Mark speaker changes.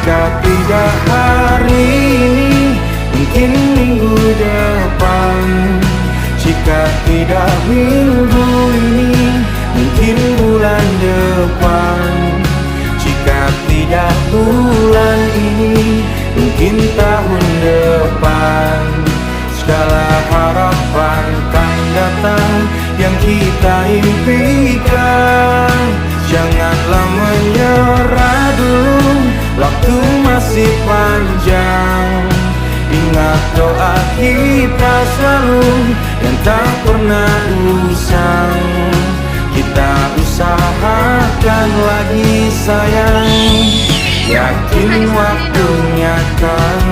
Speaker 1: Jika tidak hari ini, mungkin minggu depan. Jika tidak minggu ini, mungkin bulan depan. Jika tidak bulan ini, mungkin tahun depan. Segala harapan kan datang yang kita impikan. Janganlah menyerah dulu, waktu masih panjang. Ingat doa kita selalu yang tak pernah usang. Kita usahakan lagi sayang, yakin waktunya kan